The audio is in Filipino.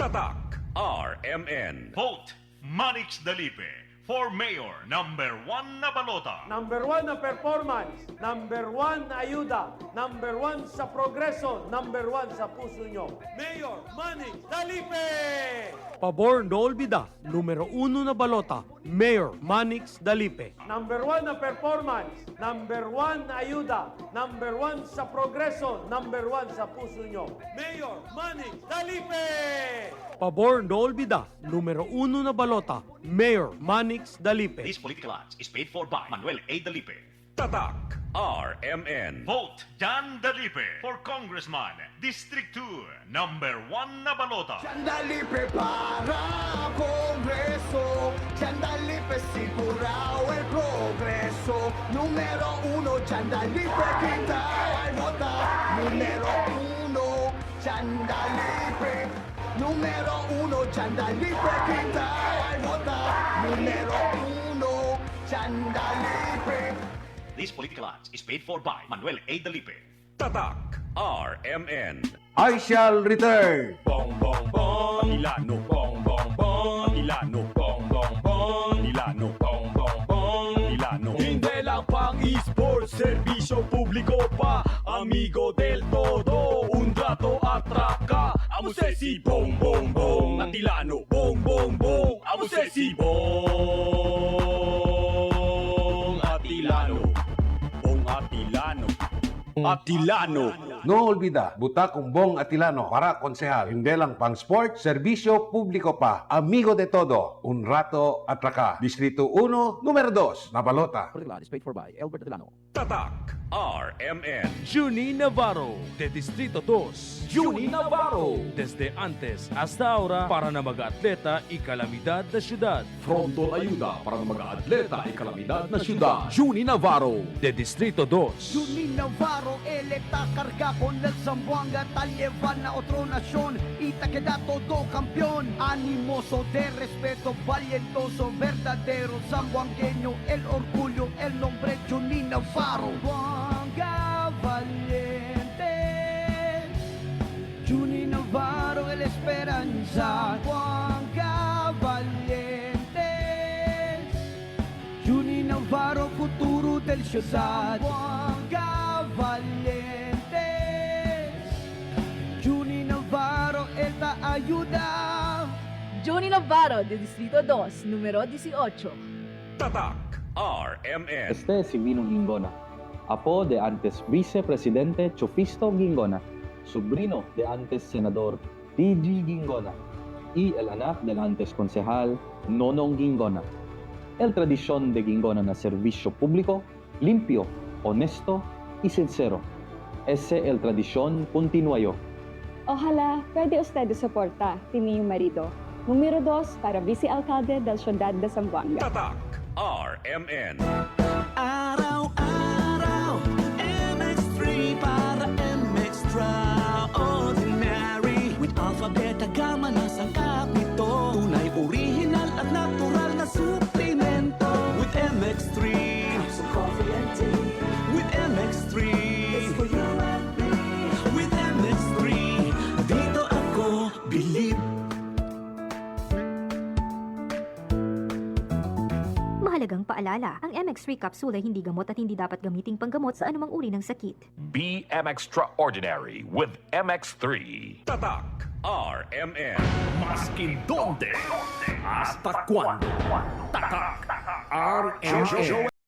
Tatak RMN. Vote Manix Dalipe for Mayor #1 na balota. Number 1 na performance, number 1 na ayuda, number 1 sa progreso, number 1 sa puso nyo. Mayor Manning Dalipe! Pabor no olvida, numero 1 na balota, Mayor Manix Dalipe. Number 1 na performance, number 1 na ayuda, number 1 sa progreso, number 1 sa puso nyo. Mayor Manning Dalipe! Pabor no olvida, numero 1 na balota, Mayor Manix Dalipe. This political ads is paid for by Manuel A. Dalipe. Tatak RMN. Vote Jan Dalipe for Congressman District 2 #1 na balota. Dalipe para Congreso, Dalipe sigurado el progreso. Número 1, Dalipe quita y vota. Número 1, Dalipe. Número 1, Dalipe quita y vota. Número 1, Dalipe. This political ads is paid for by Manuel A. Dalipe. Tatak RMN. I shall return. Bong bong bong Ilano bong bong bong Ilano bong bong bong Ilano bong bong bong Ilano. Hindi lang pang esports, serbisyo publiko pa, amigo del todo, un trato at traka. Amo si bong bong bong at Ilano bong bong bong. Amo si bong at Ilano bong Atilano Atilano. No olvida, Butakong Bong Atilano para konsehal. Hindi lang pang sport, serbisyo publiko pa. Amigo de todo, un rato atraka. Distrito 1, numero 2, na balota. is paid for by Albert Delano. Tatak RMN. Juni Navarro, de Distrito 2. Juni Navarro. Desde antes hasta ahora, para na mag-atleta y calamidad na syudad. Frontal ayuda para ng mga atleta ay kalamidad na syudad. Juni Navarro. De Distrito 2. Juni Navarro, electa carga con el Zamboanga, tal llevan a otra nación y te queda todo campeón. Animoso de respeto, valientoso, verdadero zamboangueño, el orgullo, el nombre Juni Navarro. Zamboanga valiente, Juni Navarro, el esperanza. Zamboanga valiente, Juni Navarro, futuro del ciudad. Zamboanga valientes, Juni Navarro, esta ayuda. Juni Navarro, de Distrito 2, número 18. Tatak RMN. Este es Silvino Gingona, apo de antes vicepresidente Chofisto Gingona, sobrino de antes senador T.G. Gingona y el anak del antes concejal Nonong Gingona. El tradición de Gingona na servicio público, limpio, honesto y sincero. Ese el tradición continuayo. Ojalá pwede usted soporta tini yung marido. Número 2 para vice-alcalde del Ciudad de Zamboanga. Tatak RMN. Araw-araw, MX3 para MX-Extraordinary. With Alpha, Beta, Gamma, nasangkap nito. Tunay, original at natural na suplemento. With MX3, some coffee and tea. With MX3, it's for you and me. With MX3, dito ako believe. Mahalagang paalala, ang MX3 capsule ay hindi gamot at hindi dapat gamiting panggamot sa anumang uri ng sakit. Be Extraordinary with MX3. Tatak RMN. Maskin donde hasta cuando. Tatak RMN.